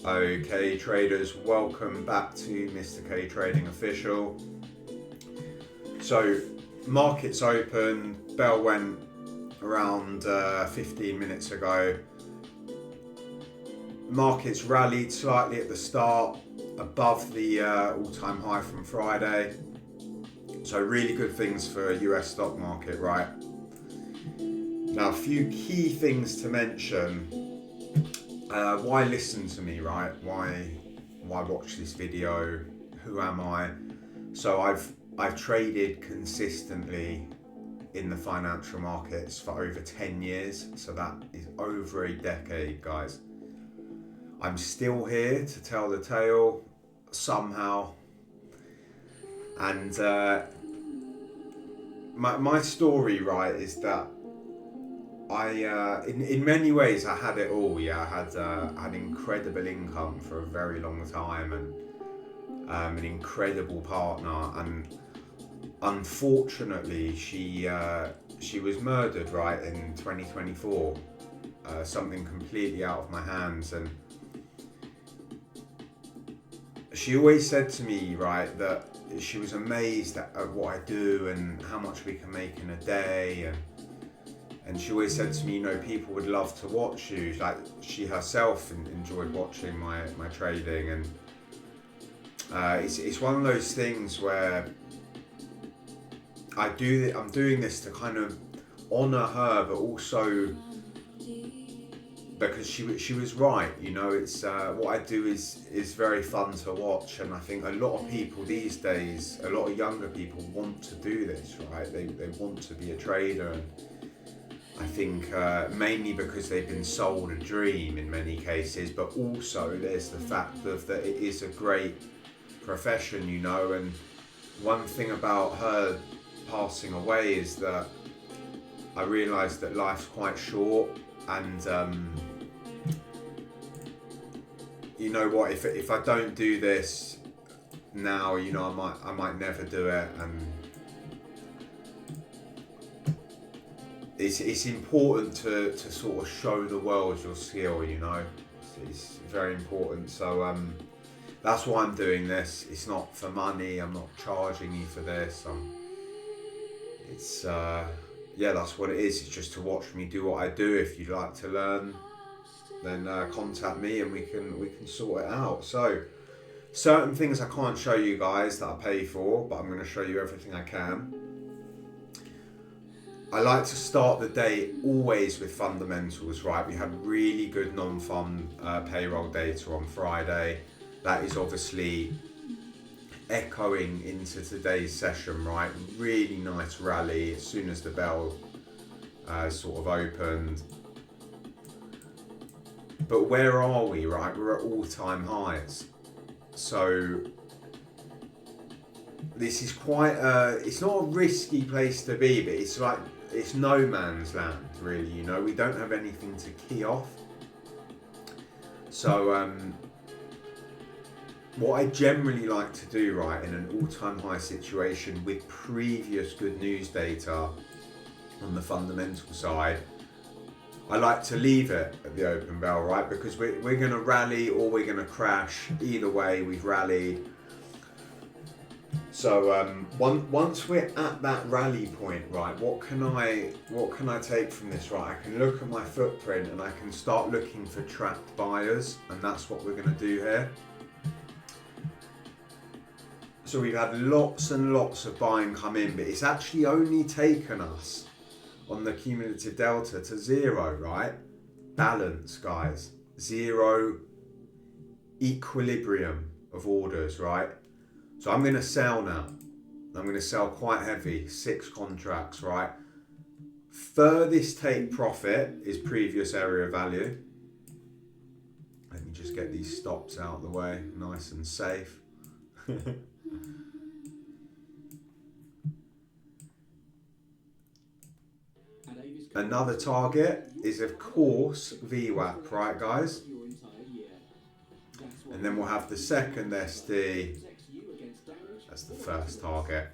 Okay, traders, welcome back to Mr. K Trading Official. So, markets open, bell went around 15 minutes ago. Markets rallied slightly at the start, above the all-time high from Friday. So, really good things for US stock market, right? Now, a few key things to mention. Why listen to me, right? Why watch this video? Who am I? So I've traded consistently in the financial markets for over 10 years. So that is over a decade, guys. I'm still here to tell the tale somehow. And my story, right, is that in many ways I had it all. Yeah, I had incredible income for a very long time, and an incredible partner. And unfortunately, she was murdered, right, in 2024. Something completely out of my hands. And she always said to me, right, that she was amazed at what I do and how much we can make in a day. And she always said to me, people would love to watch you. Like, she herself enjoyed watching my trading. And it's one of those things where I'm doing this to kind of honour her, but also because she was right. It's what I do is very fun to watch, and I think a lot of people these days, a lot of younger people want to do this, right? They want to be a trader. And I think mainly because they've been sold a dream in many cases, but also there's the fact that it is a great profession, and one thing about her passing away is that I realised that life's quite short. And you know what, if I don't do this now, I might never do it. And it's important to sort of show the world your skill, it's very important. So that's why I'm doing this. It's not for money. I'm not charging you for this. That's what it is. It's just to watch me do what I do. If you'd like to learn, then contact me and we can sort it out. So certain things I can't show you guys that I pay for, but I'm going to show you everything I can. I like to start the day always with fundamentals, right? We had really good non-farm payroll data on Friday. That is obviously echoing into today's session, right? Really nice rally as soon as the bell sort of opened. But where are we, right? We're at all-time highs. So this is quite it's not a risky place to be, but it's no man's land, really. We don't have anything to key off. So what I generally like to do, right, in an all-time high situation with previous good news data on the fundamental side, I like to leave it at the open bell, right? Because we're going to rally or we're going to crash. Either way, we've rallied. So once we're at that rally point, right, what can I take from this, right? I can look at my footprint and I can start looking for trapped buyers, and that's what we're going to do here. So we've had lots and lots of buying come in, but it's actually only taken us on the cumulative delta to zero, right? Balance, guys. Zero equilibrium of orders, right? So I'm going to sell now. I'm going to sell quite heavy, 6 contracts, right? Furthest take profit is previous area value. Let me just get these stops out of the way, nice and safe. Another target is, of course, VWAP, right, guys? And then we'll have the second SD. That's the first target.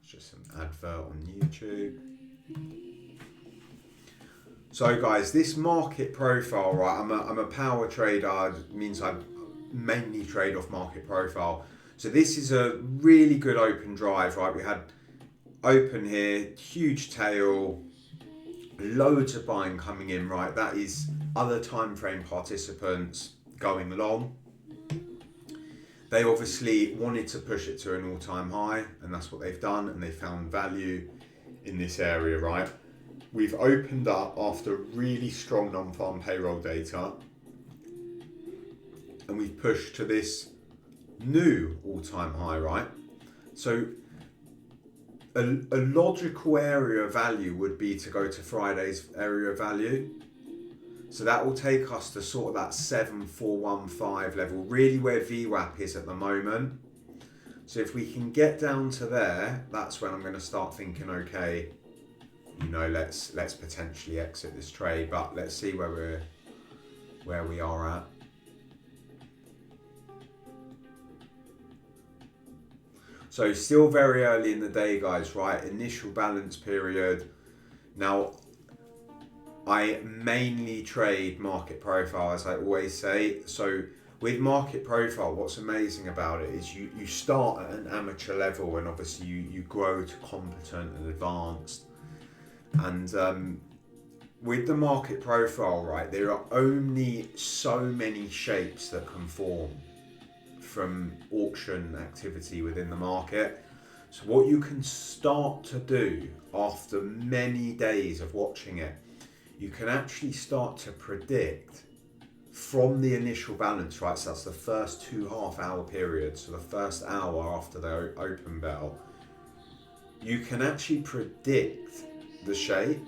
It's just an advert on YouTube. So guys, this market profile, right, I'm a power trader, it means I mainly trade off market profile. So this is a really good open drive, right? We had open here, huge tail, loads of buying coming in, right? That is other time frame participants going long. They obviously wanted to push it to an all-time high, and that's what they've done, and they found value in this area, right? We've opened up after really strong non-farm payroll data, and we've pushed to this new all-time high, right? So a logical area of value would be to go to Friday's area of value. So that will take us to sort of that 7415 level, really where VWAP is at the moment. So if we can get down to there, that's when I'm going to start thinking, okay, you know, let's potentially exit this trade, but let's see where we are at. So still very early in the day, guys, right? Initial balance period. Now, I mainly trade market profile, as I always say. So with market profile, what's amazing about it is you start at an amateur level, and obviously you grow to competent and advanced. And with the market profile, right, there are only so many shapes that can form from auction activity within the market. So what you can start to do after many days of watching it, you can actually start to predict from the initial balance, right? So that's the first 2.5 hour period, so the first hour after the open bell, you can actually predict the shape.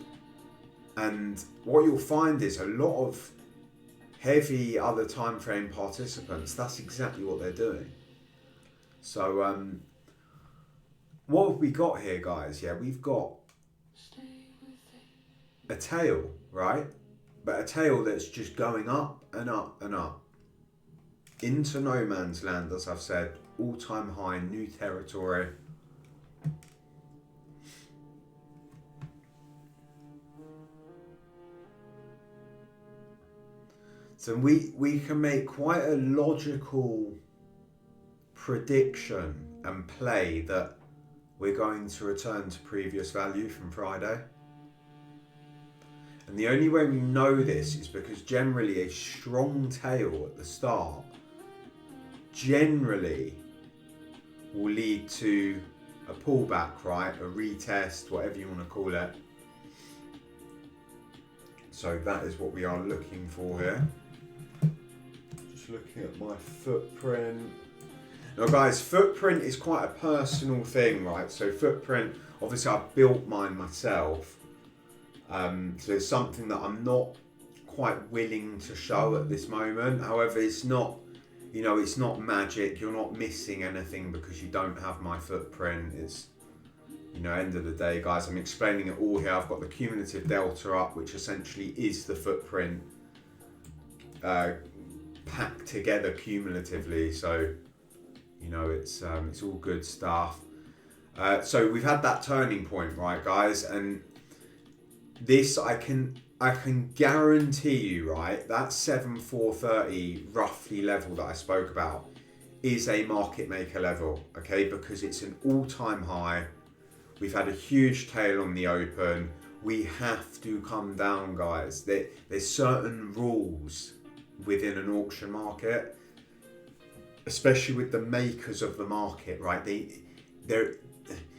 And what you'll find is a lot of heavy other time frame participants, that's exactly what they're doing. So what have we got here, guys? Yeah, we've got a tail, right? But a tail that's just going up and up and up into no man's land, as I've said, all-time high, new territory. So we can make quite a logical prediction and play that we're going to return to previous value from Friday. And the only way we know this is because generally a strong tail at the start generally will lead to a pullback, right? A retest, whatever you want to call it. So that is what we are looking for here. Just looking at my footprint. Now guys, footprint is quite a personal thing, right? So footprint, obviously I've built mine myself. So it's something that I'm not quite willing to show at this moment. However, it's not, you know, it's not magic. You're not missing anything because you don't have my footprint. It's, you know, end of the day, guys, I'm explaining it all here. I've got the cumulative delta up, which essentially is the footprint packed together cumulatively. So, you know, it's all good stuff. So we've had that turning point, right, guys? And this I can guarantee you, right, that 7430 roughly level that I spoke about is a market maker level, okay? Because it's an all-time high. We've had a huge tail on the open. We have to come down, guys. There's certain rules within an auction market, especially with the makers of the market, right? They're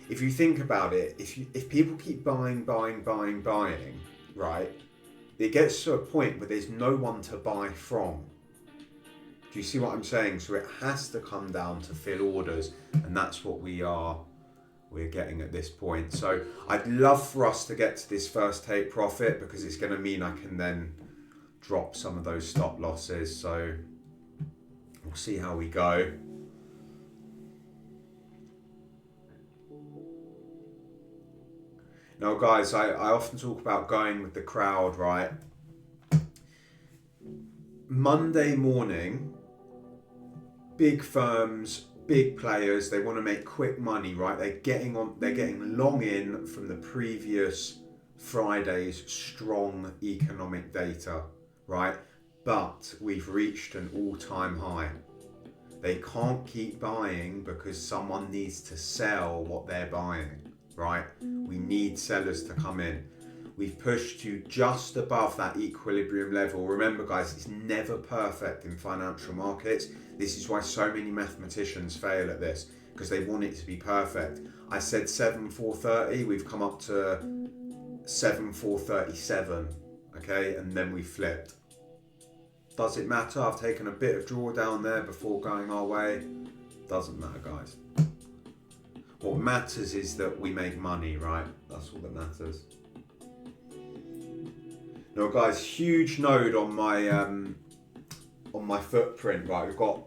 if you think about it, if people keep buying, right, it gets to a point where there's no one to buy from. Do you see what I'm saying? So it has to come down to fill orders, and that's what we're getting at this point. So I'd love for us to get to this first take profit, because it's going to mean I can then drop some of those stop losses. So we'll see how we go. Now guys, I often talk about going with the crowd, right? Monday morning, big firms, big players, they want to make quick money, right? They're getting long in from the previous Friday's strong economic data, right? But we've reached an all-time high. They can't keep buying because someone needs to sell what they're buying, right? We need sellers to come in. We've pushed to just above that equilibrium level. Remember, guys, it's never perfect in financial markets. This is why so many mathematicians fail at this, because they want it to be perfect. I said 7,430, we've come up to 7,437, okay? And then we flipped. Does it matter? I've taken a bit of drawdown there before going our way. Doesn't matter, guys. What matters is that we make money, right? That's all that matters. Now, guys, huge node on my footprint, right? We've got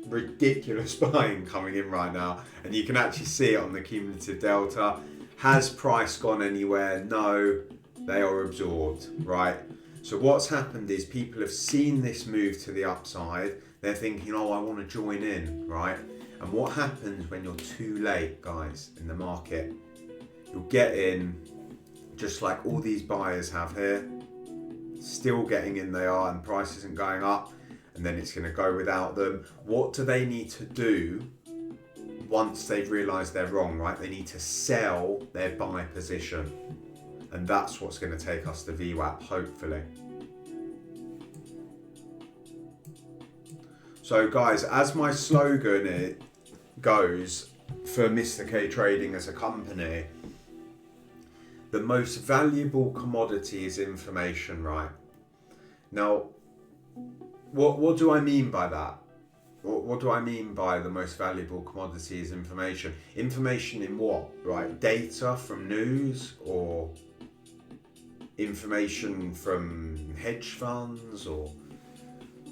ridiculous buying coming in right now, and you can actually see it on the cumulative delta. Has price gone anywhere? No, they are absorbed, right? So what's happened is people have seen this move to the upside. They're thinking, oh, I want to join in, right? And what happens when you're too late, guys, in the market? You'll get in just like all these buyers have here. Still getting in they are, and price isn't going up, and then it's going to go without them. What do they need to do once they've realised they're wrong, right? They need to sell their buy position. And that's what's going to take us to VWAP, hopefully. So guys, as my slogan goes for Mr. K Trading as a company, the most valuable commodity is information, right? Now, what do I mean by that? What do I mean by the most valuable commodity is information? Information in what, right? Data from news, or information from hedge funds, or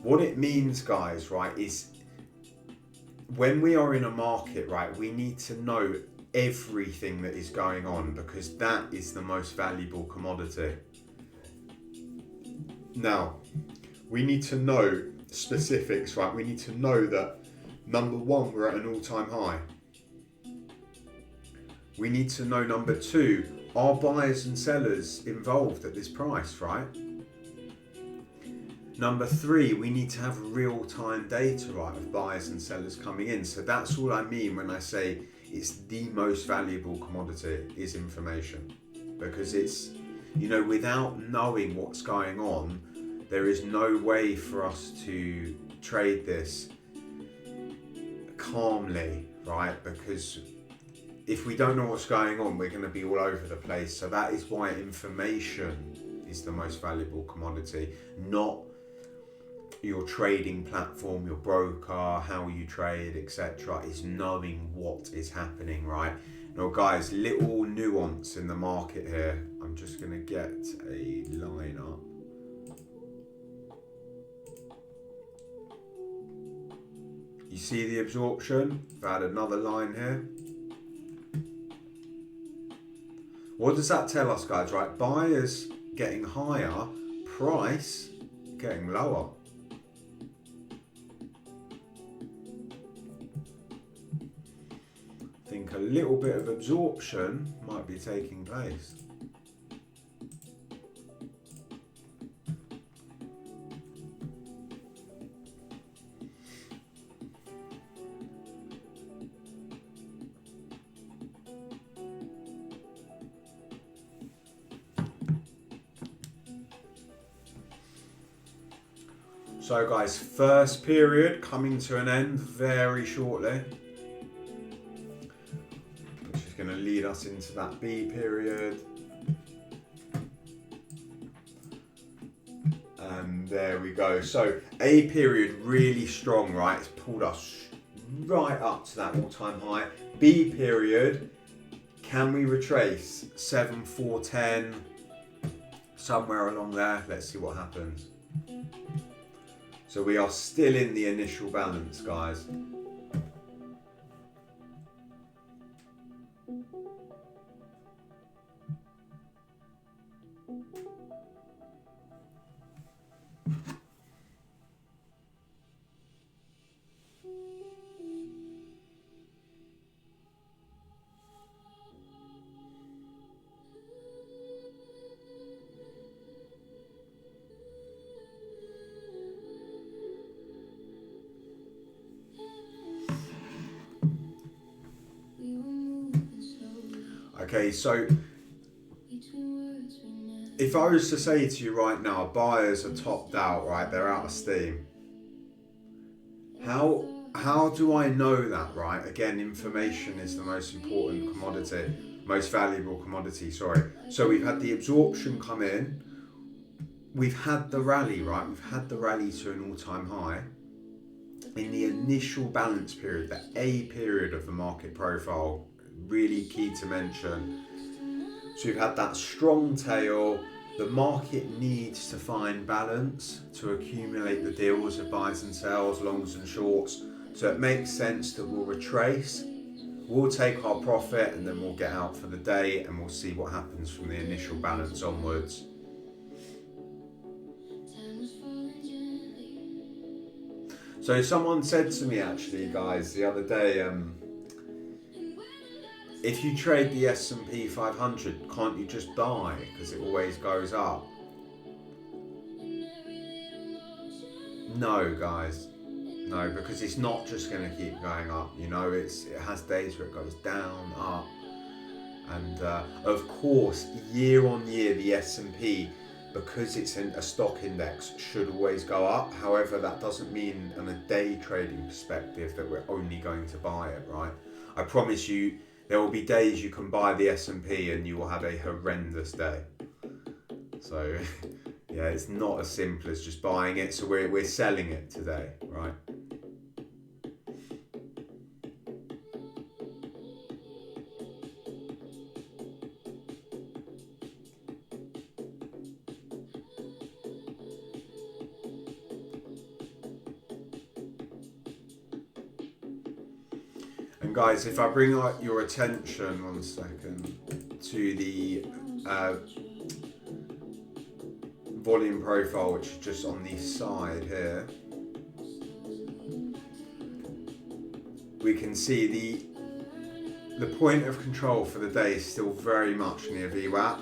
what it means, guys, right, is when we are in a market, right, we need to know everything that is going on, because that is the most valuable commodity. Now, we need to know specifics, right? We need to know that, number one, we're at an all-time high. We need to know, number two, are buyers and sellers involved at this price, right? Number three, we need to have real-time data, right, of buyers and sellers coming in. So that's all I mean when I say it's the most valuable commodity is information. Because it's, you know, without knowing what's going on, there is no way for us to trade this calmly, right? Because if we don't know what's going on, we're going to be all over the place. So that is why information is the most valuable commodity, not your trading platform, your broker, how you trade, etc. Is knowing what is happening, right? Now, guys, little nuance in the market here. I'm just going to get a line up. You see the absorption? I've had another line here. What does that tell us, guys, right? Buyers getting higher, price getting lower. I think a little bit of absorption might be taking place. So guys, first period coming to an end very shortly, which is going to lead us into that B period. And there we go. So A period really strong, right? It's pulled us right up to that all-time high. B period, can we retrace 7,410 somewhere along there? Let's see what happens. So we are still in the initial balance, guys. Okay, so if I was to say to you right now, buyers are topped out, right? They're out of steam. How do I know that, right? Again, information is the most important commodity, most valuable commodity, sorry. So we've had the absorption come in. We've had the rally, right? We've had the rally to an all-time high. In the initial balance period, the A period of the market profile, really key to mention. So we've had that strong tail. The market needs to find balance to accumulate the deals of buys and sells, longs and shorts. So it makes sense that we'll retrace, we'll take our profit, and then we'll get out for the day, and we'll see what happens from the initial balance onwards. So someone said to me actually, guys, the other day, if you trade the S&P 500, can't you just buy because it always goes up? No, guys. No, because it's not just going to keep going up. You know, it has days where it goes down, up. And of course, year on year, the S&P, because it's in a stock index, should always go up. However, that doesn't mean on a day trading perspective that we're only going to buy it, right? I promise you, there will be days you can buy the S&P and you will have a horrendous day. So, yeah, it's not as simple as just buying it. So we're selling it today, right? And guys, if I bring your attention, 1 second, to the volume profile, which is just on the side here, we can see the point of control for the day is still very much near VWAP.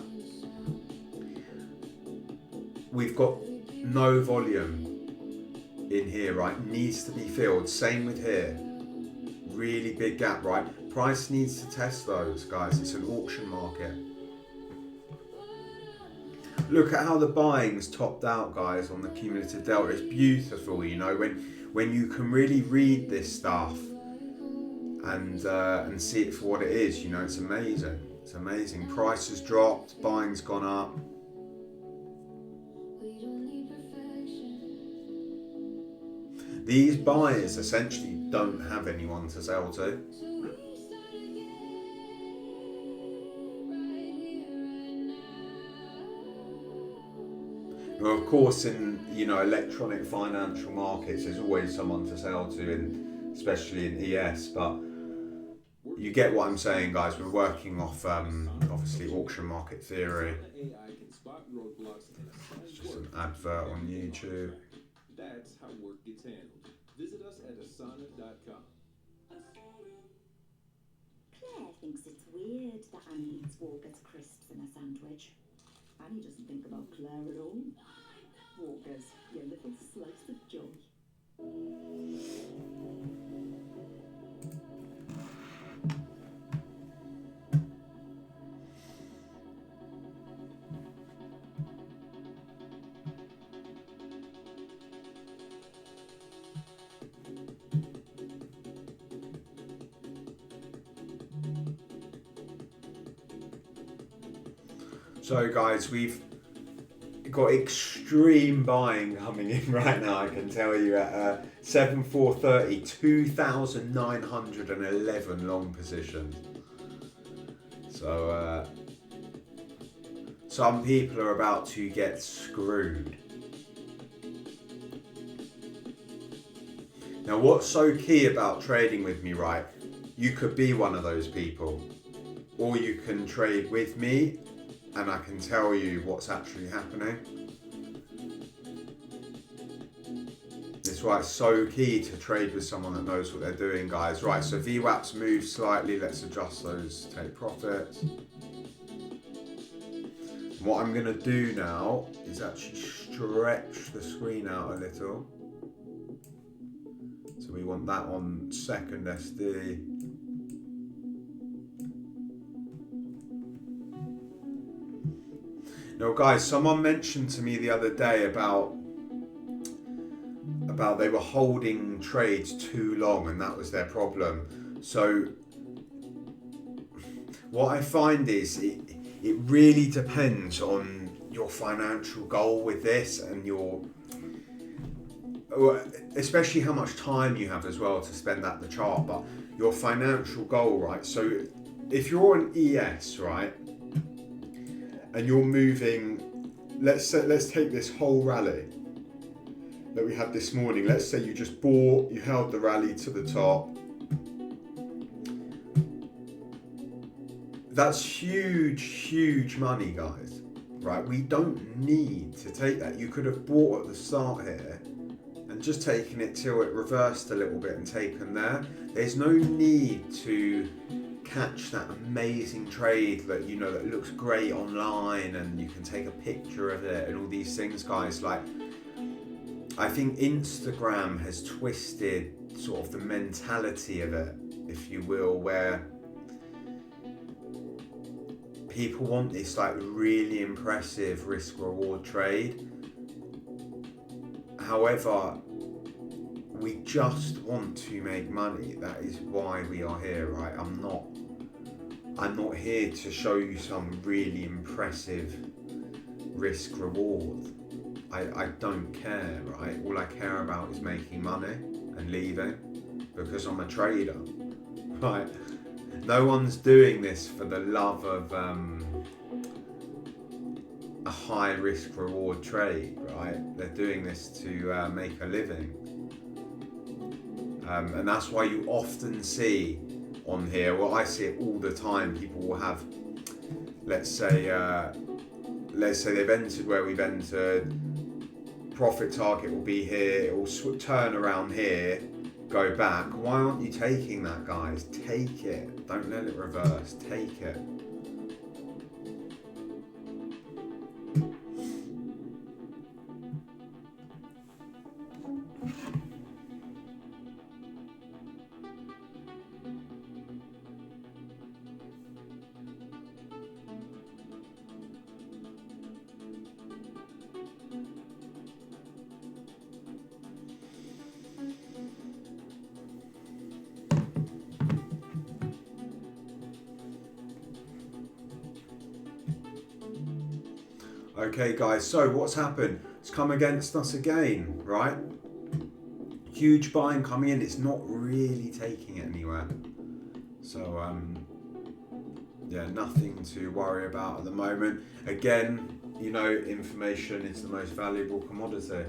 We've got no volume in here, right? Needs to be filled. Same with here. Really big gap, right? Price needs to test those, guys. It's an auction market. Look at how the buying's topped out, guys, on the cumulative delta. It's beautiful, you know, when you can really read this stuff and see it for what it is. You know, it's amazing. It's amazing. Price has dropped, buying's gone up. These buyers essentially don't have anyone to sell to. Well, of course, in electronic financial markets, there's always someone to sell to, and especially in ES. But you get what I'm saying, guys. We're working off obviously auction market theory. It's just an advert on YouTube. That's how work gets handled. Visit us at asana.com. Claire thinks it's weird that Annie eats Walker's crisps in a sandwich. Annie doesn't think about Claire at all. Walker's, your little slice of joy. So guys, we've got extreme buying coming in right now, I can tell you, at 7,430, 2,911 long positions. So some people are about to get screwed. Now what's so key about trading with me, right? You could be one of those people, or you can trade with me and I can tell you what's actually happening. That's why it's so key to trade with someone that knows what they're doing, guys. Right, so VWAP's moved slightly. Let's adjust those, take profits. What I'm going to do now is actually stretch the screen out a little. So we want that on second SD. Now, guys, someone mentioned to me the other day about they were holding trades too long, and that was their problem. So what I find is it really depends on your financial goal with this, and especially how much time you have as well to spend at the chart, but your financial goal, right? So if you're on ES, right, and you're moving, let's take this whole rally that we had this morning. Let's say you just bought, you held the rally to the top. That's huge money, guys, right? We don't need to take that. You could have bought at the start here and just taken it till it reversed a little bit and taken there. There's no need to catch that amazing trade that, you know, that looks great online and you can take a picture of it and all these things, guys. Like, I think Instagram has twisted sort of the mentality of it, if you will, where people want this like really impressive risk reward trade. However, we just want to make money. That is why we are here, right? I'm not here to show you some really impressive risk reward. I don't care, right? All I care about is making money and leaving, because I'm a trader, right? No one's doing this for the love of a high risk reward trade, right? They're doing this to make a living. And that's why you often see on here, well, I see it all the time, people will have, let's say they've entered where we've entered, profit target will be here, it will turn around here, go back. Why aren't you taking that, guys? Take it. Don't let it reverse. Take it. Okay, guys, so what's happened? It's come against us again, right? Huge buying coming in. It's not really taking it anywhere. So, yeah, nothing to worry about at the moment. Again, you know, information is the most valuable commodity.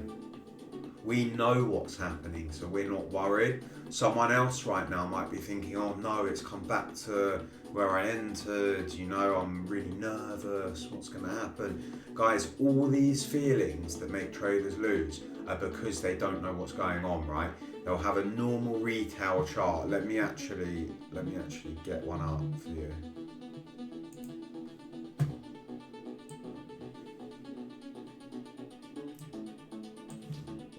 We know what's happening, so we're not worried. Someone else right now might be thinking, oh no, it's come back to where I entered, you know, I'm really nervous, what's going to happen? Guys, all these feelings that make traders lose are because they don't know what's going on, right? They'll have a normal retail chart. Let me actually get one up for you.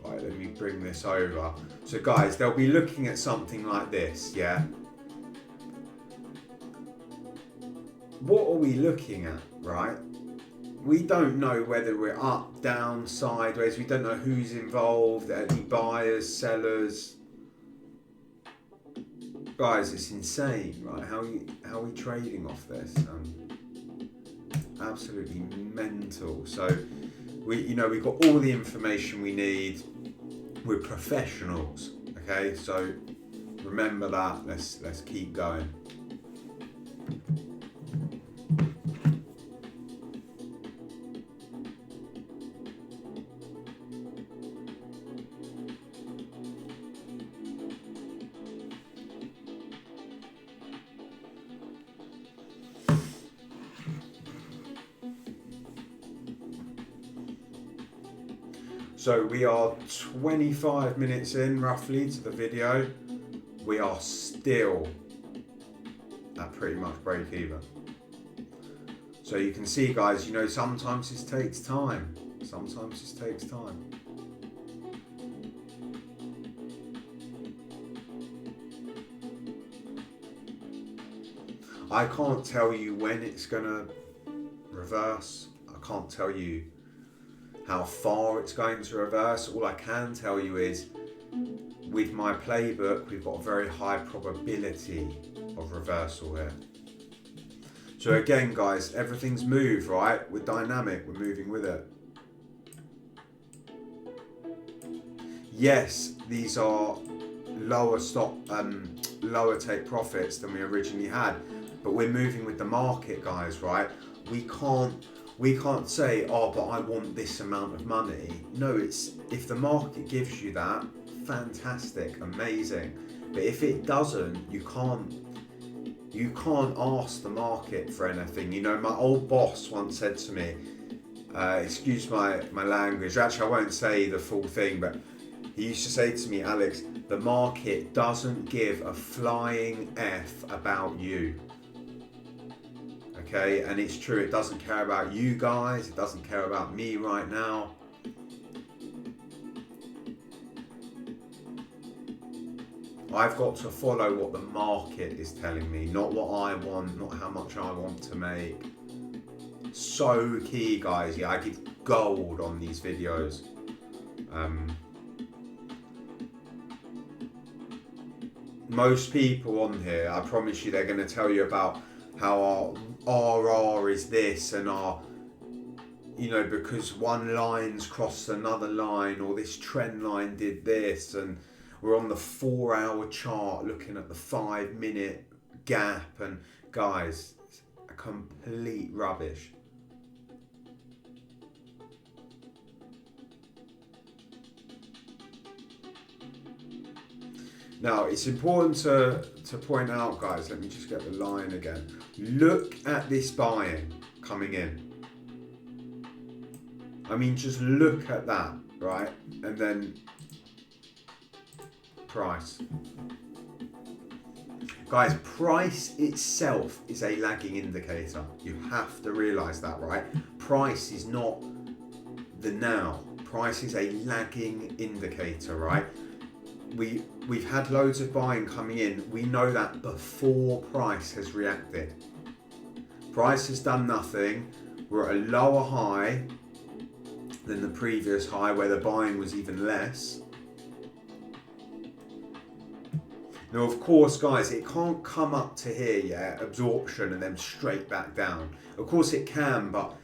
Right, let me bring this over. So guys, they'll be looking at something like this, yeah? What are we looking at, right? We don't know whether we're up, down, sideways. We don't know who's involved, any buyers, sellers. Guys, it's insane, right? How are we trading off this? Absolutely mental. So we've got all the information we need. We're professionals, okay? So remember that. Let's keep going. So we are 25 minutes in roughly to the video. We are still at pretty much break even. So you can see, guys, you know, sometimes this takes time. Sometimes this takes time. I can't tell you when it's gonna reverse. I can't tell you how far it's going to reverse. All I can tell you is, with my playbook, we've got a very high probability of reversal here. So again, guys, everything's moved, right? We're dynamic, we're moving with it. Yes, these are lower lower take profits than we originally had, but we're moving with the market, guys, right? We can't say, oh, but I want this amount of money. No, it's, if the market gives you that, fantastic, amazing. But if it doesn't, you can't ask the market for anything. You know, my old boss once said to me, excuse my language, actually I won't say the full thing, but he used to say to me, Alex, the market doesn't give a flying F about you. Okay, and it's true, it doesn't care about you guys, it doesn't care about me right now. I've got to follow what the market is telling me, not what I want, not how much I want to make. So key, guys. Yeah, I give gold on these videos. Most people on here, I promise you, they're going to tell you about how our RR is this and our, you know, because one line's crossed another line, or this trend line did this, and we're on the 4-hour chart looking at the 5-minute gap, and guys, it's a complete rubbish. Now, it's important to point out, guys, let me just get the line again. Look at this buying coming in. I mean, just look at that, right? And then price. Guys, price itself is a lagging indicator. You have to realize that, right? Price is not the now. Price is a lagging indicator, right? We've had loads of buying coming in. We know that before price has reacted. Price has done nothing. We're at a lower high than the previous high where the buying was even less. Now, of course, guys, it can't come up to here yet, absorption, and then straight back down. Of course it can, but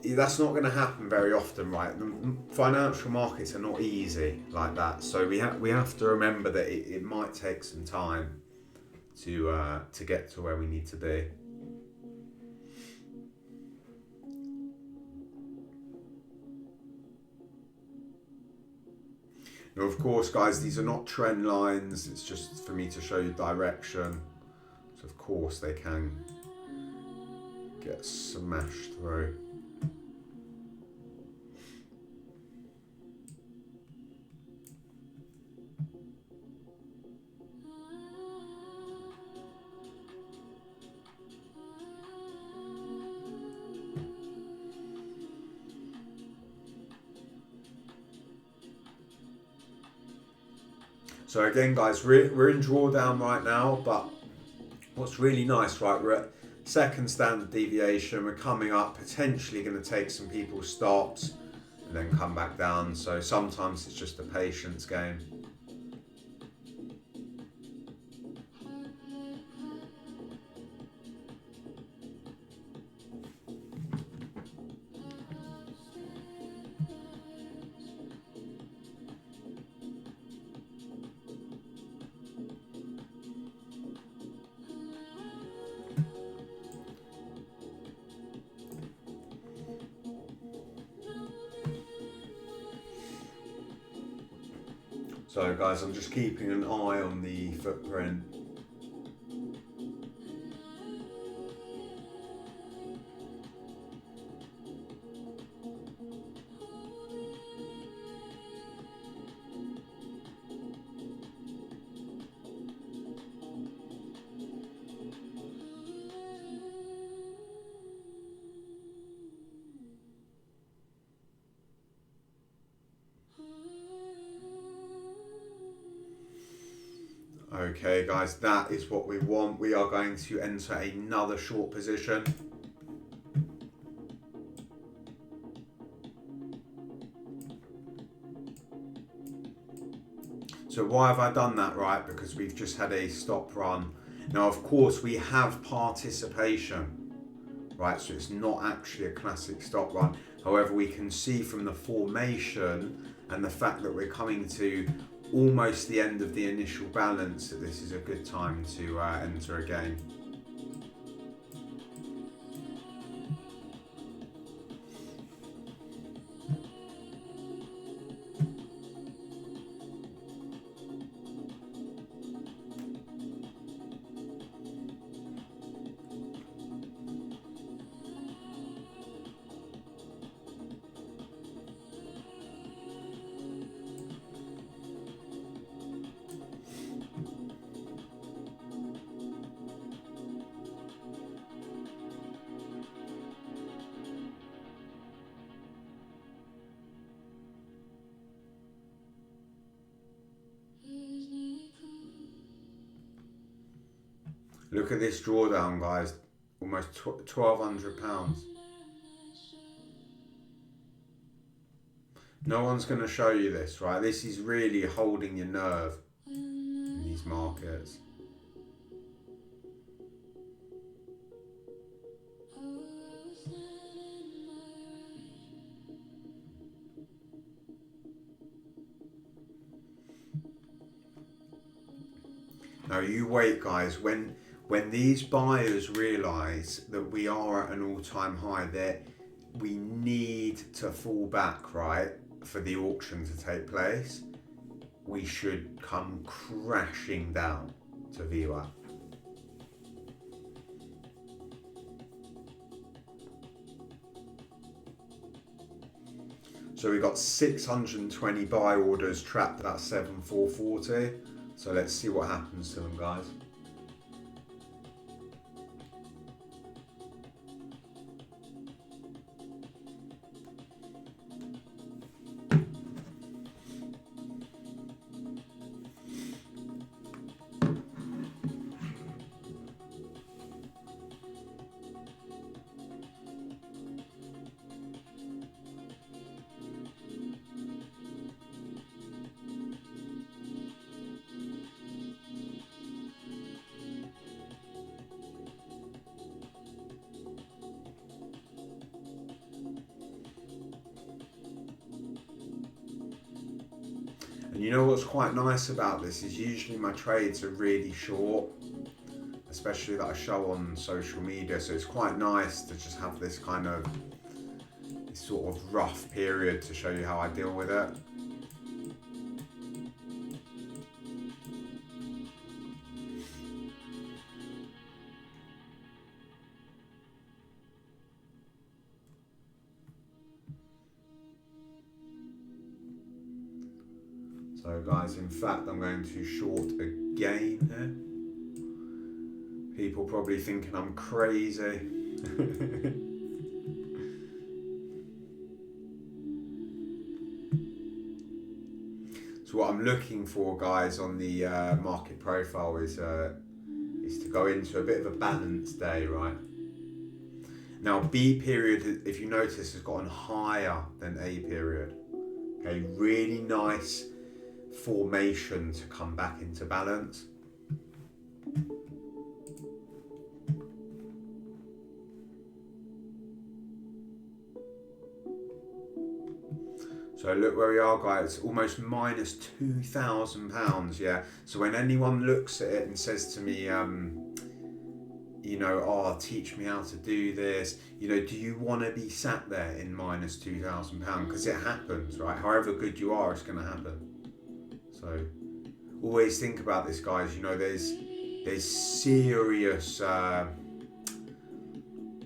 that's not going to happen very often, right? The financial markets are not easy like that, so we have to remember that it might take some time to get to where we need to be. Now, of course, guys, these are not trend lines. It's just for me to show you direction. So, of course, they can get smashed through. So again, guys, we're in drawdown right now, but what's really nice, right, we're at second standard deviation, we're coming up, potentially going to take some people's stops and then come back down. So sometimes it's just a patience game. So guys, I'm just keeping an eye on the footprint. Okay guys, that is what we want. We are going to enter another short position. So why have I done that, right? Because we've just had a stop run. Now, of course, we have participation, right? So it's not actually a classic stop run. However, we can see from the formation and the fact that we're coming to almost the end of the initial balance that this is a good time to enter a game. Look at this drawdown, guys. Almost £1,200. No one's going to show you this, right? This is really holding your nerve in these markets. Now you wait, guys. When these buyers realise that we are at an all-time high, that we need to fall back, right, for the auction to take place, we should come crashing down to VWAP. So we got 620 buy orders trapped at 7,440. So let's see what happens to them, guys. And you know what's quite nice about this is usually my trades are really short, especially that I show on social media. So it's quite nice to just have this kind of this sort of rough period to show you how I deal with it. So guys, in fact, I'm going to short again here. People probably thinking I'm crazy. So what I'm looking for, guys, on the market profile is to go into a bit of a balanced day, right? Now, B period, if you notice, has gotten higher than A period. Okay, really nice formation to come back into balance. So look where we are, guys, almost minus £2,000, yeah? So when anyone looks at it and says to me, you know, oh, teach me how to do this, you know, do you want to be sat there in minus £2,000? Because it happens, right? However good you are, it's going to happen. So always think about this, guys. You know, there's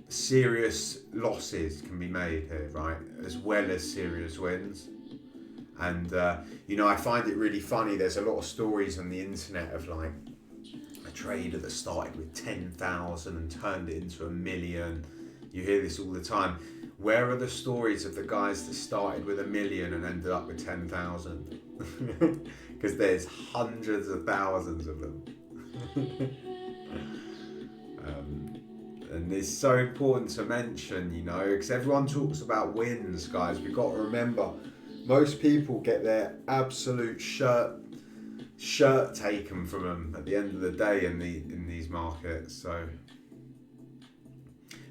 serious losses can be made here, right, as well as serious wins. And you know, I find it really funny. There's a lot of stories on the internet of like a trader that started with 10,000 and turned it into $1 million. You hear this all the time. Where are the stories of the guys that started with $1 million and ended up with 10,000? Because there's hundreds of thousands of them. And it's so important to mention, you know, because everyone talks about wins, guys. We've got to remember, most people get their absolute shirt shirt taken from them at the end of the day in these markets. So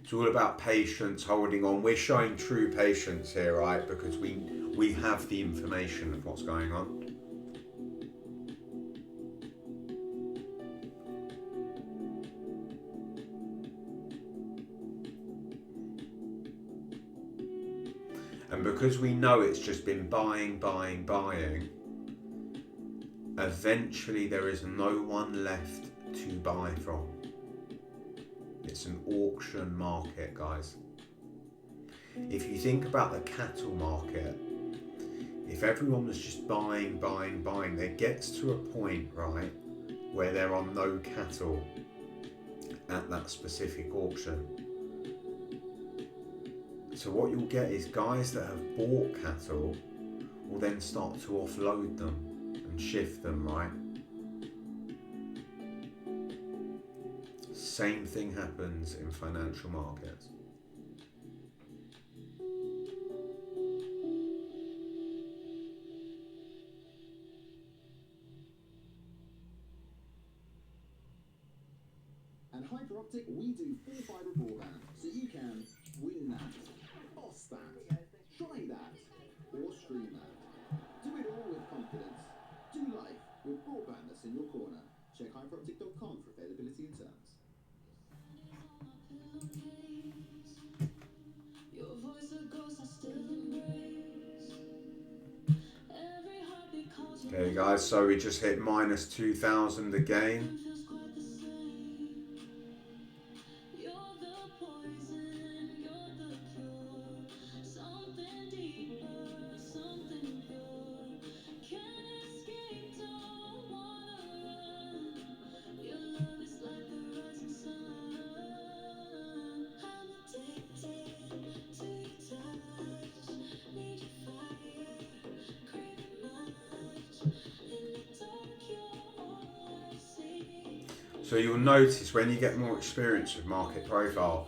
it's all about patience, holding on. We're showing true patience here, right? Because we have the information of what's going on. And because we know it's just been buying, eventually there is no one left to buy from. It's an auction market, guys. If you think about the cattle market, if everyone was just buying, there gets to a point, right, where there are no cattle at that specific auction. So what you'll get is guys that have bought cattle will then start to offload them and shift them, right? Same thing happens in financial markets. At Hyperoptic, we do full fibre broadband, so you can win that, boss that, try that, or stream that. Do it all with confidence. Do life with broadband that's in your corner. Check hyperoptic.com for availability and terms. Okay guys, so we just hit minus 2,000 again. So you'll notice when you get more experience with market profile,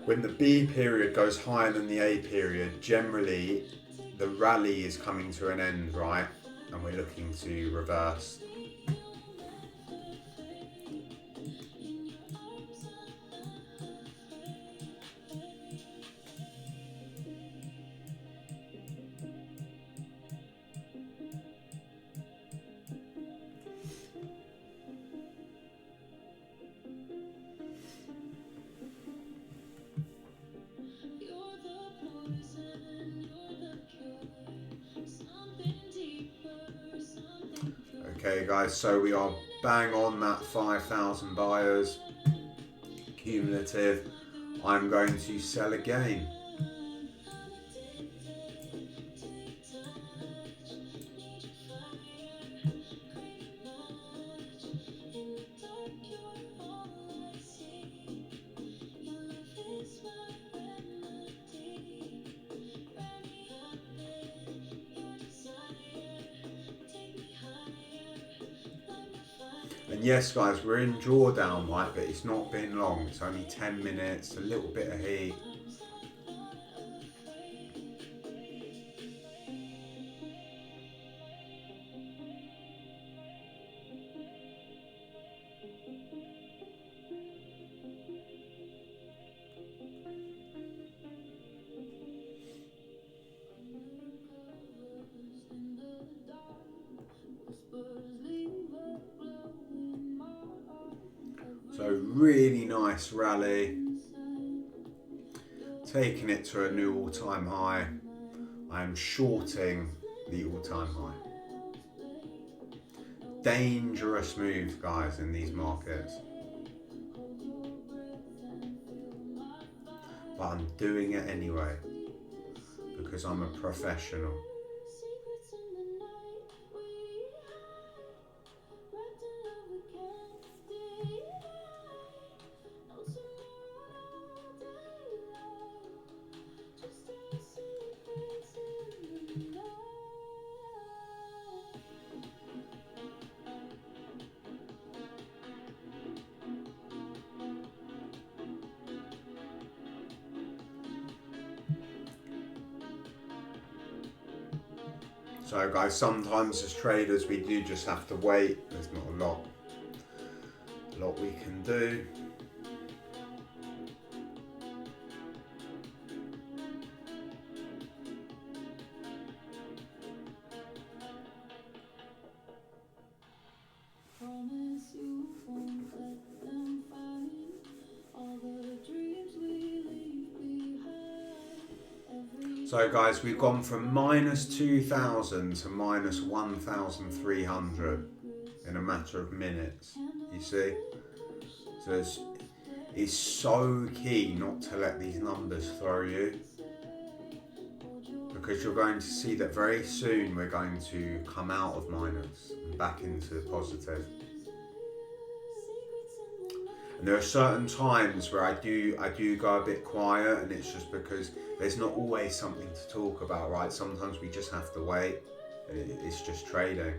when the B period goes higher than the A period, generally the rally is coming to an end, right? And we're looking to reverse. Okay guys, so we are bang on that 5,000 buyers cumulative. I'm going to sell again. And yes guys, we're in drawdown, right, but it's not been long. It's only 10 minutes, a little bit of heat. So really nice rally, taking it to a new all-time high. I am shorting the all-time high. Dangerous move, guys, in these markets. But I'm doing it anyway because I'm a professional. So guys, sometimes as traders we do just have to wait. There's not a lot we can do. So guys, we've gone from minus 2,000 to minus 1,300 in a matter of minutes, you see? So it's so key not to let these numbers throw you, because you're going to see that very soon we're going to come out of minus and back into positive. And there are certain times where I do go a bit quiet, and it's just because there's not always something to talk about, right? Sometimes we just have to wait. It's just trading.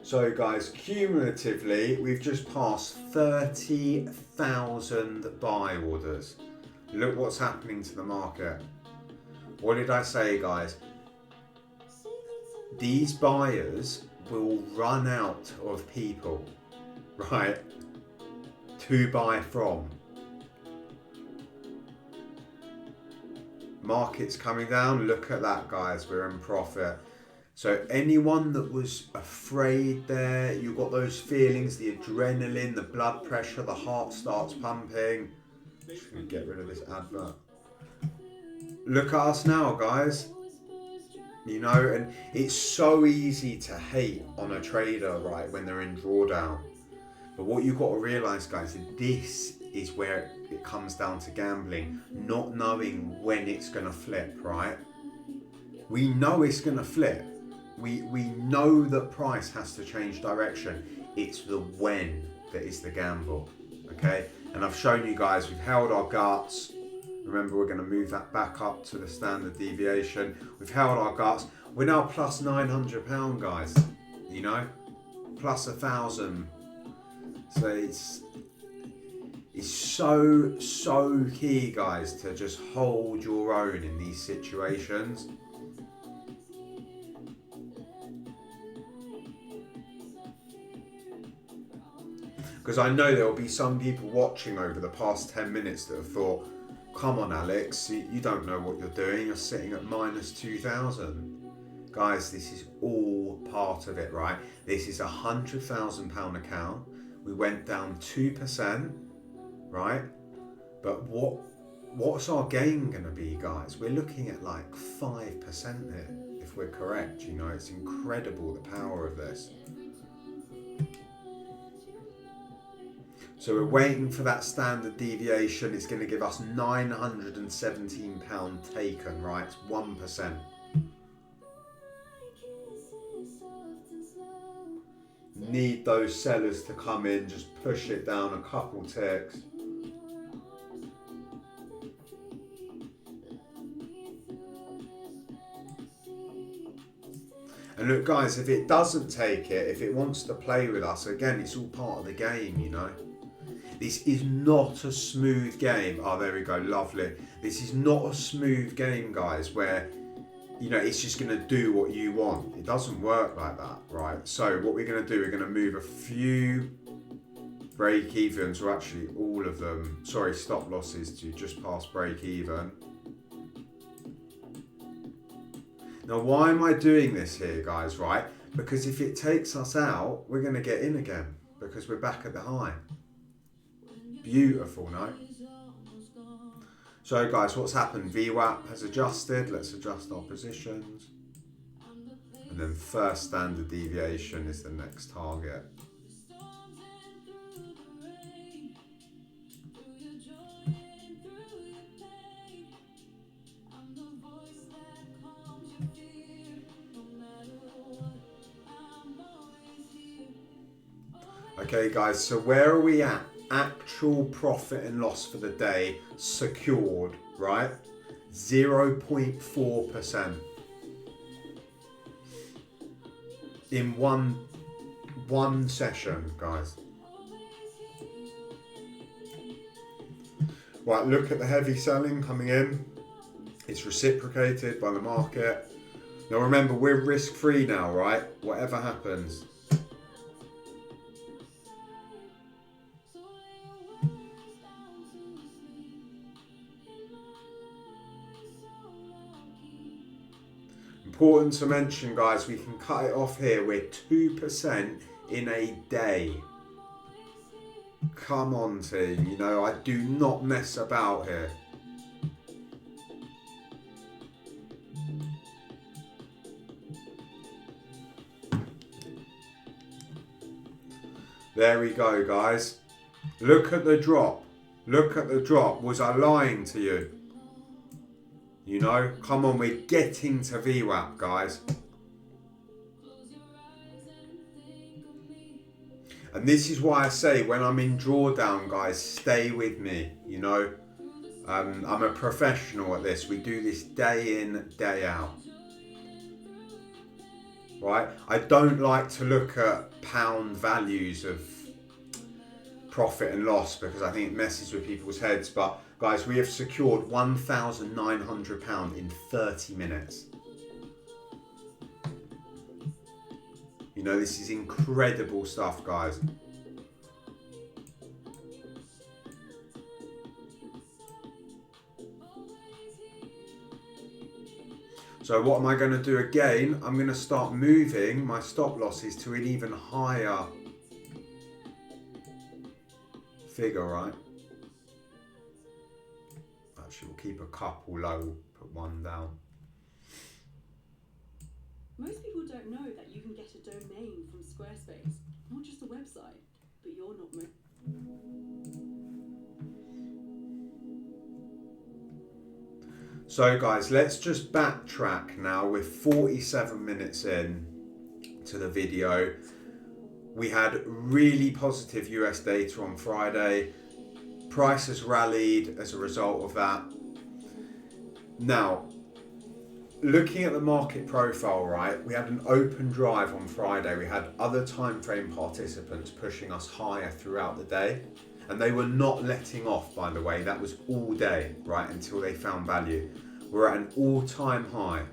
So guys, cumulatively, we've just passed 30,000 buy orders. Look what's happening to the market. What did I say, guys? These buyers will run out of people, right, to buy from. Market's coming down. Look at that, guys. We're in profit. So anyone that was afraid there, you got those feelings, the adrenaline, the blood pressure, the heart starts pumping. Just gonna get rid of this advert. Look at us now, guys. You know, and it's so easy to hate on a trader, right, when they're in drawdown. But what you've got to realise, guys, is this is where it comes down to gambling, not knowing when it's going to flip, right? We know it's going to flip. We know that price has to change direction. It's the when that is the gamble, okay? And I've shown you guys, we've held our guts. Remember, we're going to move that back up to the standard deviation. We've held our guts. We're now plus £900, guys. You know, plus 1,000. So it's so key, guys, to just hold your own in these situations. Because I know there will be some people watching over the past 10 minutes that have thought, come on, Alex, you don't know what you're doing. You're sitting at minus 2,000. Guys, this is all part of it, right? This is a £100,000 account. We went down 2%, right? But what's our gain going to be, guys? We're looking at like 5% here, if we're correct. You know, it's incredible the power of this. So we're waiting for that standard deviation. It's going to give us £917 taken, right? It's 1%. Need those sellers to come in, just push it down a couple ticks. And look, guys, if it doesn't take it, if it wants to play with us, again, it's all part of the game, you know. This is not a smooth game. Oh, there we go, lovely. This is not a smooth game, guys, where, you know, it's just going to do what you want. It doesn't work like that, right? So what we're going to do, we're going to move a few break evens, or actually all of them, sorry, stop losses to just past break even. Now, why am I doing this here, guys, right? Because if it takes us out, we're going to get in again because we're back at the high. Beautiful, no? So, guys, what's happened? VWAP has adjusted. Let's adjust our positions. And then first standard deviation is the next target. Okay, guys, so where are we at? Actual profit and loss for the day secured, right? 0.4% in one session, guys. Right, look at the heavy selling coming in. It's reciprocated by the market. Now remember, we're risk-free now, right? Whatever happens. Important to mention, guys, we can cut it off here. We're 2% in a day. Come on, team. You know, I do not mess about here. There we go, guys. Look at the drop. Look at the drop. Was I lying to you? You know, come on, we're getting to VWAP, guys. And this is why I say when I'm in drawdown, guys, stay with me, you know. I'm a professional at this. We do this day in, day out. Right? I don't like to look at pound values of profit and loss because I think it messes with people's heads. But guys, we have secured £1,900 in 30 minutes. You know, this is incredible stuff, guys. So what am I going to do again? I'm going to start moving my stop losses to an even higher figure, right? Actually, we'll keep a couple low, put one down. Most people don't know that you can get a domain from Squarespace, not just a website, but you're not. So guys, let's just backtrack now. We're 47 minutes in to the video. We had really positive US data on Friday. Price has rallied as a result of that. Now, looking at the market profile, right, we had an open drive on Friday. We had other time frame participants pushing us higher throughout the day. And they were not letting off, by the way. That was all day, right, until they found value. We're at an all-time high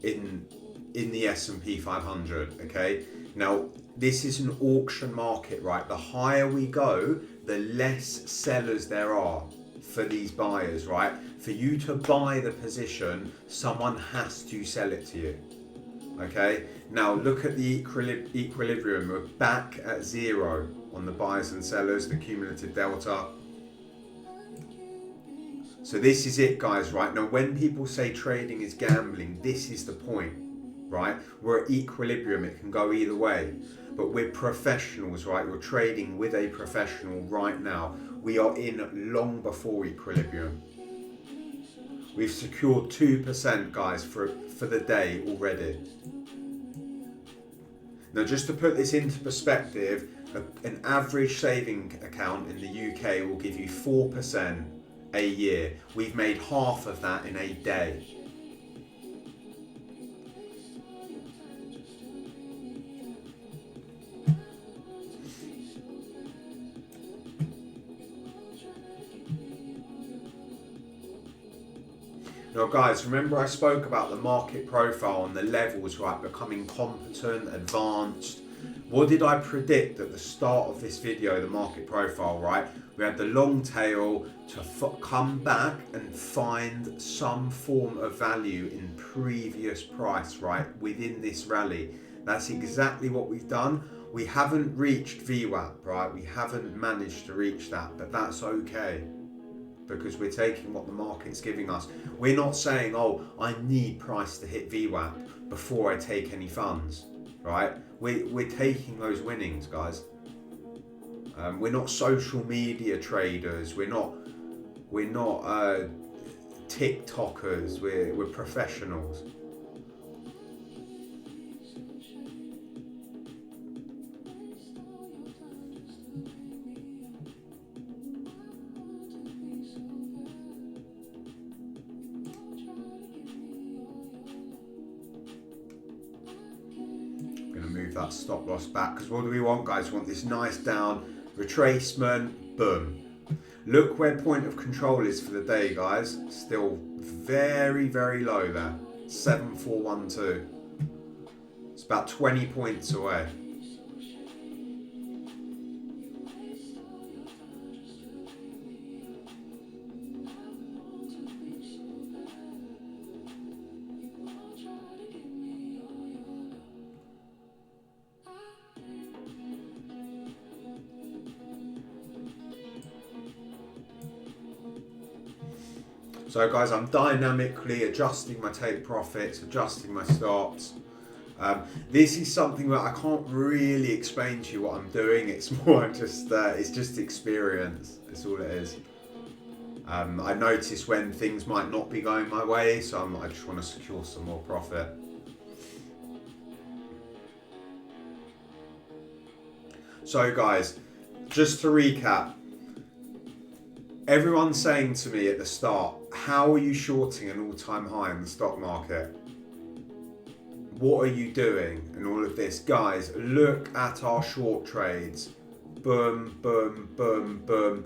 in the S&P 500, okay? Now, this is an auction market, right? The higher we go, the less sellers there are for these buyers, right? For you to buy the position, someone has to sell it to you, okay? Now, look at the equilibrium. We're back at zero on the buyers and sellers, the cumulative delta. So this is it, guys, right? Now, when people say trading is gambling, this is the point, right? We're at equilibrium. It can go either way. But we're professionals, right? You're trading with a professional right now. We are in long before equilibrium. We've secured 2%, guys, for the day already. Now, just to put this into perspective, an average saving account in the UK will give you 4% a year. We've made half of that in a day. Now guys, remember I spoke about the market profile and the levels, right, becoming competent, advanced. What did I predict at the start of this video, the market profile, right? We had the long tail to come back and find some form of value in previous price, right, within this rally. That's exactly what we've done. We haven't reached VWAP, right? We haven't managed to reach that, but that's okay, because we're taking what the market's giving us. We're not saying, oh, I need price to hit VWAP before I take any funds, right? We're taking those winnings, guys. We're not social media traders. We're not TikTokers. We're professionals. That stop loss back, because what do we want, guys? We want this nice down retracement, boom. Look where point of control is for the day, guys. Still very, very low there. 7412. It's about 20 points away. So guys, I'm dynamically adjusting my take profits, adjusting my stops. This is something that I can't really explain to you what I'm doing. It's more just, it's just experience. That's all it is. I notice when things might not be going my way, so I just want to secure some more profit. So guys, just to recap, everyone's saying to me at the start, how are you shorting an all-time high in the stock market? What are you doing? And all of this. Guys, look at our short trades. Boom, boom, boom, boom.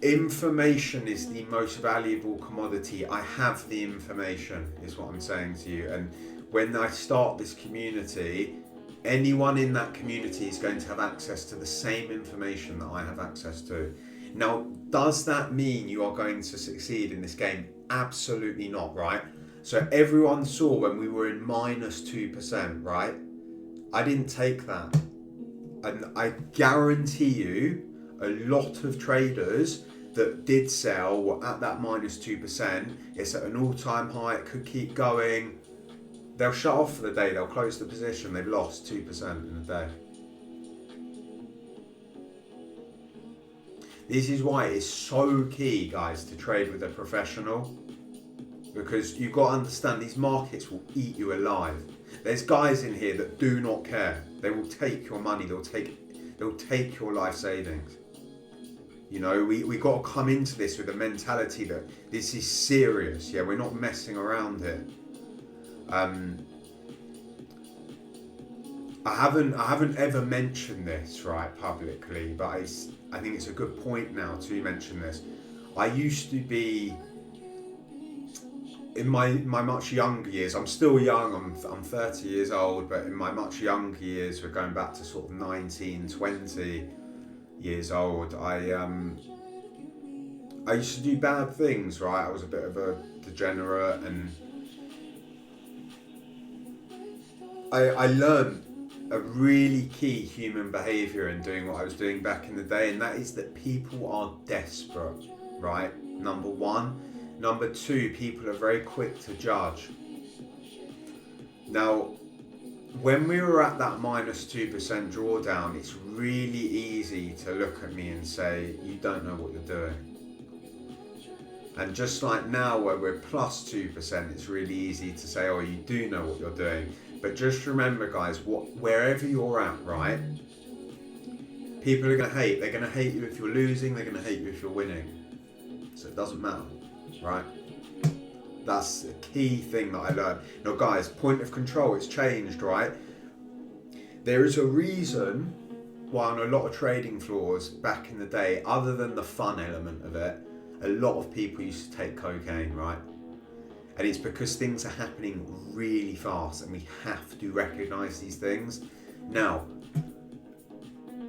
Information is the most valuable commodity. I have the information, is what I'm saying to you. And when I start this community, anyone in that community is going to have access to the same information that I have access to. Now, does that mean you are going to succeed in this game? Absolutely not, right? So everyone saw when we were in minus 2%, right? I didn't take that. And I guarantee you, a lot of traders that did sell were at that minus 2%. It's at an all-time high. It could keep going. They'll shut off for the day. They'll close the position. They've lost 2% in a day. This is why it's so key, guys, to trade with a professional, because you've got to understand these markets will eat you alive. There's guys in here that do not care. They will take your money. They'll take your life savings. You know, we got to come into this with a mentality that this is serious. Yeah, we're not messing around here. I haven't ever mentioned this, right, publicly, but I think it's a good point now to mention this. I used to be, in my much younger years, I'm still young, I'm 30 years old, but in my much younger years, we're going back to sort of 19, 20 years old, I used to do bad things, right? I was a bit of a degenerate, and I learned a really key human behaviour in doing what I was doing back in the day, and that is that people are desperate, right? Number one. Number two, people are very quick to judge. Now, when we were at that minus 2% drawdown, it's really easy to look at me and say, you don't know what you're doing. And just like now, where we're plus 2%, it's really easy to say, oh, you do know what you're doing. But just remember, guys, wherever you're at, right? People are going to hate. They're going to hate you if you're losing. They're going to hate you if you're winning. So it doesn't matter, right? That's a key thing that I learned. Now, guys, point of control, it's changed, right? There is a reason why on a lot of trading floors back in the day, other than the fun element of it, a lot of people used to take cocaine, right? And it's because things are happening really fast and we have to recognize these things. Now,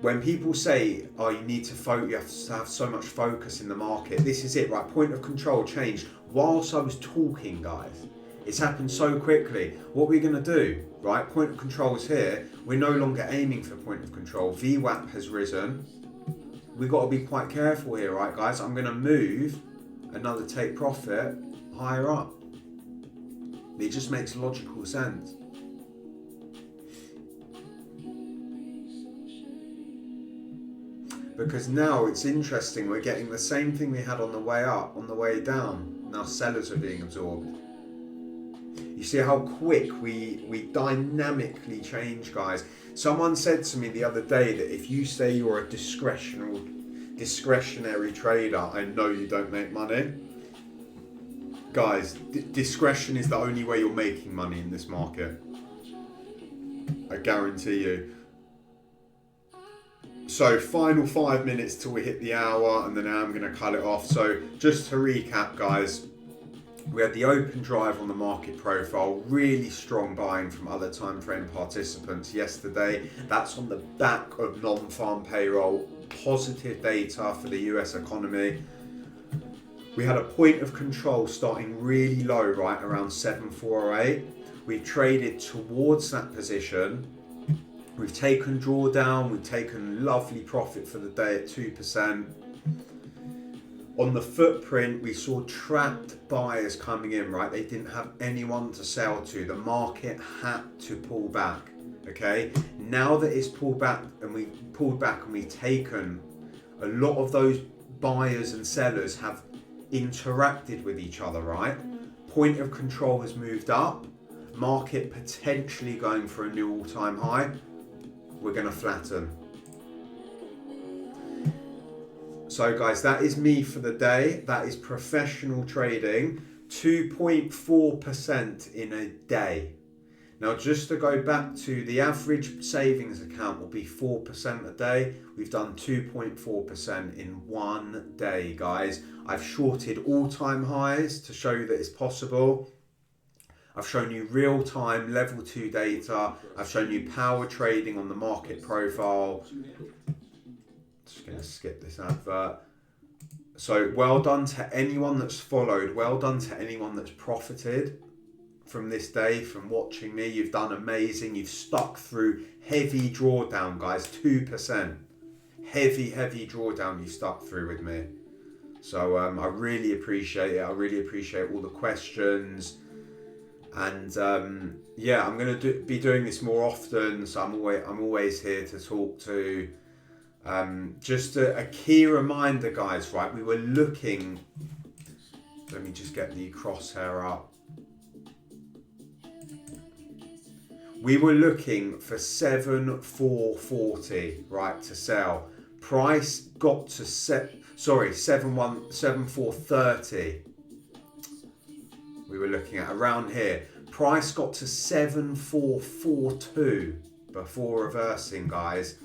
when people say, oh, you need to focus, you have to have so much focus in the market, this is it, right? Point of control changed whilst I was talking, guys. It's happened so quickly. What we're going to do, right? Point of control is here. We're no longer aiming for point of control. VWAP has risen. We've got to be quite careful here, right, guys? I'm going to move another take profit higher up. It just makes logical sense. Because now it's interesting, we're getting the same thing we had on the way up, on the way down. Now sellers are being absorbed. You see how quick we dynamically change, guys. Someone said to me the other day that if you say you're a discretionary trader, I know you don't make money. Guys, discretion is the only way you're making money in this market. I guarantee you. So final 5 minutes till we hit the hour, and then I'm going to cut it off. So just to recap, guys, we had the open drive on the market profile, really strong buying from other time frame participants yesterday. That's on the back of non-farm payroll, positive data for the US economy. We had a point of control starting really low, right around 7,408. We've traded towards that position. We've taken drawdown, we've taken lovely profit for the day at 2%. On the footprint, we saw trapped buyers coming in, right? They didn't have anyone to sell to. The market had to pull back, okay? Now that it's pulled back and we've taken, a lot of those buyers and sellers have interacted with each other, right? Point of control has moved up. Market potentially going for a new all-time high. We're going to flatten. So guys, that is me for the day. That is professional trading. 2.4% in a day. Now, just to go back to the average savings account will be 4% a day. We've done 2.4% in 1 day, guys. I've shorted all-time highs to show you that it's possible. I've shown you real-time level 2 data. I've shown you power trading on the market profile. Just going to skip this advert. So well done to anyone that's followed. Well done to anyone that's profited from this day, from watching me. You've done amazing. You've stuck through heavy drawdown, guys. 2%. Heavy drawdown you stuck through with me. So I really appreciate it. I really appreciate all the questions. And yeah, I'm going to be doing this more often. So I'm always here to talk to. Just a key reminder, guys, right? We were looking, let me just get the crosshair up. We were looking for 7,440, right, to sell. Price got to 7,430. We were looking at around here. Price got to 7,442 before reversing, guys.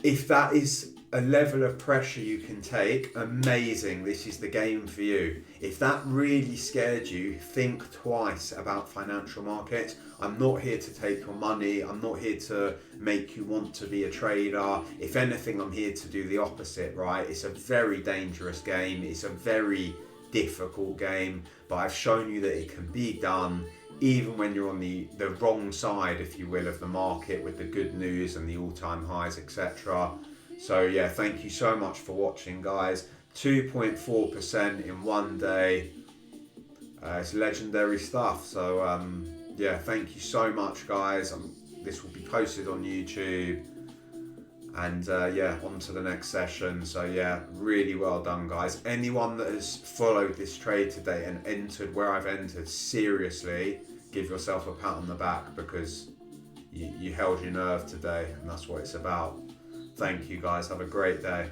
If that is a level of pressure you can take, amazing. This is the game for you. If that really scared you, think twice about financial markets. I'm not here to take your money. I'm not here to make you want to be a trader. If anything, I'm here to do the opposite, right? It's a very dangerous game. It's a very difficult game, but I've shown you that it can be done even when you're on the wrong side, if you will, of the market with the good news and the all-time highs, etc. So yeah, thank you so much for watching, guys. 2.4% in 1 day. It's legendary stuff. So yeah, thank you so much, guys. This will be posted on YouTube. And yeah, on to the next session. So yeah, really well done, guys. Anyone that has followed this trade today and entered where I've entered, seriously, give yourself a pat on the back, because you held your nerve today, and that's what it's about. Thank you, guys. Have a great day.